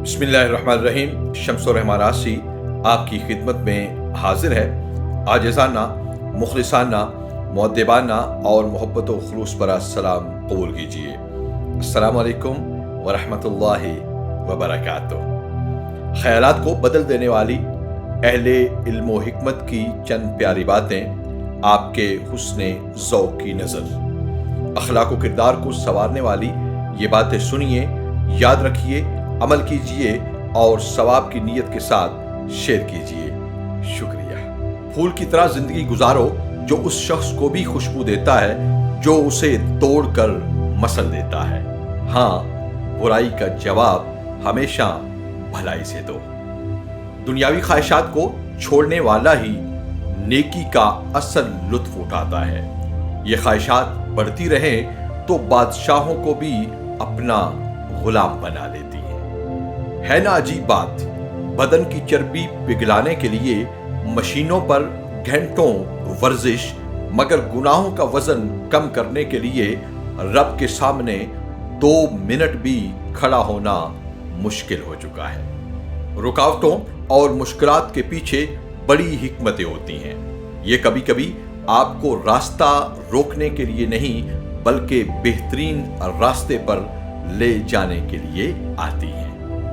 बिस्मिल्लाहिर्रहमानिर्रहीम। शम्स रहमान राशि आपकी खिदमत में हाजिर है। आजिज़ाना, मुखलिसाना, मुअद्दिबाना और मोहब्बत व खुलूस पर सलाम कबूल कीजिए। अस्सलामु अलैकुम व रहमतुल्लाहि व बरकातुहू। ख़यालात को बदल देने वाली अहले इल्म व हिकमत की चंद प्यारी बातें आपके हुस्ने ज़ौक़ की नज़र, अखलाक व किरदार को संवारने वाली ये बातें सुनिए, याद रखिए, अमल कीजिए और सवाब की नीयत के साथ शेयर कीजिए। शुक्रिया। फूल की तरह जिंदगी गुजारो जो उस शख्स को भी खुशबू देता है जो उसे तोड़कर मसल देता है। हाँ, बुराई का जवाब हमेशा भलाई से दो। दुनियावी ख्वाहिशात को छोड़ने वाला ही नेकी का असल लुत्फ उठाता है। ये ख्वाहिशात बढ़ती रहें तो बादशाहों को भी अपना गुलाम बना लेती है ना अजीब बात। बदन की चर्बी पिघलाने के लिए मशीनों पर घंटों वर्जिश, मगर गुनाहों का वजन कम करने के लिए रब के सामने 2 मिनट भी खड़ा होना मुश्किल हो चुका है। रुकावटों और मुश्किलात के पीछे बड़ी हिकमतें होती हैं। ये कभी कभी आपको रास्ता रोकने के लिए नहीं बल्कि बेहतरीन रास्ते पर ले जाने के लिए आती है।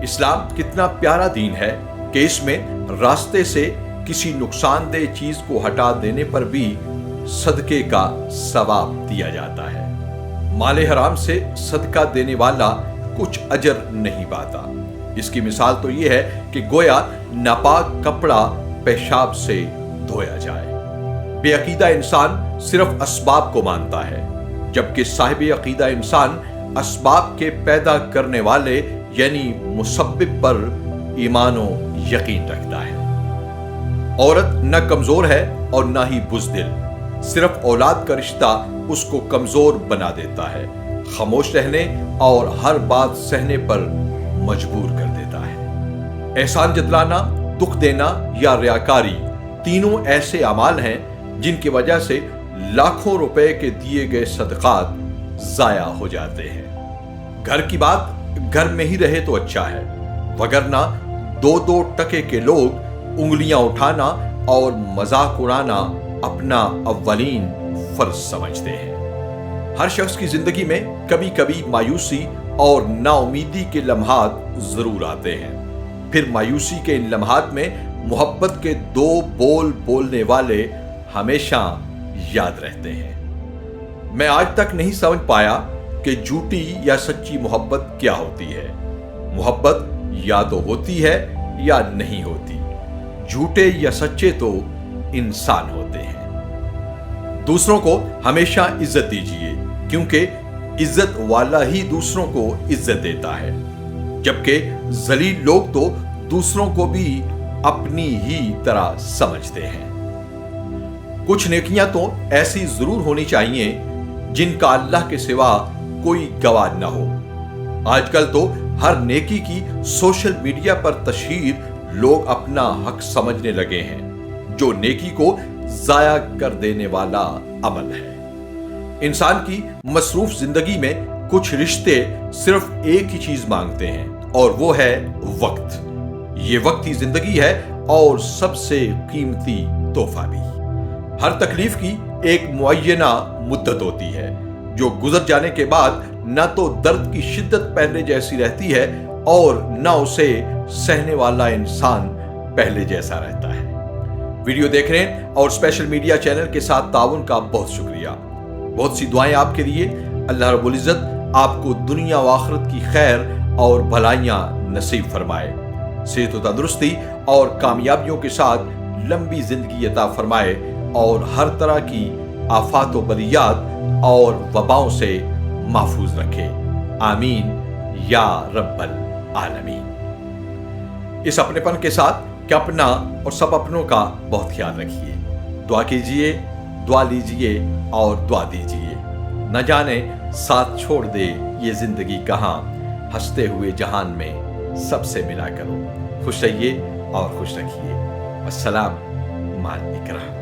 इस्लाम कितना प्यारा दीन है कि इसमें रास्ते से किसी नुकसानदेह चीज को हटा देने पर भी सदके का सवाब दिया जाता है। माले हराम से सदका देने वाला कुछ अजर नहीं पाता। इसकी मिसाल तो यह है कि गोया नापाक कपड़ा पेशाब से धोया जाए। बेअकीदा इंसान सिर्फ असबाब को मानता है, जबकि साहिब अकीदा इंसान असबाब के पैदा करने वाले यानी मुसब्बिब पर ईमानो यकीन रखता है। औरत न कमजोर है और न ही बुज़दिल, सिर्फ औलाद का रिश्ता उसको कमजोर बना देता है, खामोश रहने और हर बात सहने पर मजबूर कर देता है। एहसान जतलाना, दुख देना या रियाकारी तीनों ऐसे अमाल हैं जिनकी वजह से लाखों रुपए के दिए गए सदकात जाया हो जाते हैं। घर की बात घर में ही रहे तो अच्छा है, वगरना 2-2 टके के लोग उंगलियां उठाना और मजाक उड़ाना अपना अव्वलीन फर्ज समझते हैं। हर शख्स की जिंदगी में कभी कभी मायूसी और नाउमीदी के लम्हात जरूर आते हैं। फिर मायूसी के इन लम्हात में मोहब्बत के 2 बोल बोलने वाले हमेशा याद रहते हैं। मैं आज तक नहीं समझ पाया कि झूठी या सच्ची मोहब्बत क्या होती है। मोहब्बत या तो होती है या नहीं होती। झूठे या सच्चे तो इंसान होते हैं। दूसरों को हमेशा इज्जत दीजिए, क्योंकि इज्जत वाला ही दूसरों को इज्जत देता है, जबकि जलील लोग तो दूसरों को भी अपनी ही तरह समझते हैं। कुछ नेकियां तो ऐसी जरूर होनी चाहिए जिनका अल्लाह के सिवा कोई गवाह न हो। आजकल तो हर नेकी की सोशल मीडिया पर तशहीर लोग अपना हक समझने लगे हैं, जो नेकी को जाया कर देने वाला अमल है। इंसान की मसरूफ जिंदगी में कुछ रिश्ते सिर्फ एक ही चीज मांगते हैं और वो है वक्त। ये वक्त ही जिंदगी है और सबसे कीमती तोहफा भी। हर तकलीफ की एक मुअय्यना मुद्दत होती है, जो गुजर जाने के बाद न तो दर्द की शिद्दत पहले जैसी रहती है और न उसे सहने वाला इंसान पहले जैसा रहता है। वीडियो देखने और स्पेशल मीडिया चैनल के साथ ताउन का बहुत शुक्रिया। बहुत सी दुआएं आपके लिए। अल्लाह रब्बुल इज्जत आपको दुनिया व आखिरत की खैर और भलाइयां नसीब फरमाए। सेहत व तंदुरुस्ती और कामयाबियों के साथ लंबी जिंदगी अता फरमाए और हर तरह की आफात व बलियात और वबाओं से महफूज रखे। आमीन या रब्बल आलमीन। इस अपनेपन के साथ कि अपना और सब अपनों का बहुत ख्याल रखिए। दुआ कीजिए, दुआ लीजिए और दुआ दीजिए। न जाने साथ छोड़ दे ये जिंदगी कहाँ, हंसते हुए जहान में सबसे मिला करो। खुश रहिए और खुश रखिए। अस्सलाम माल इकराम।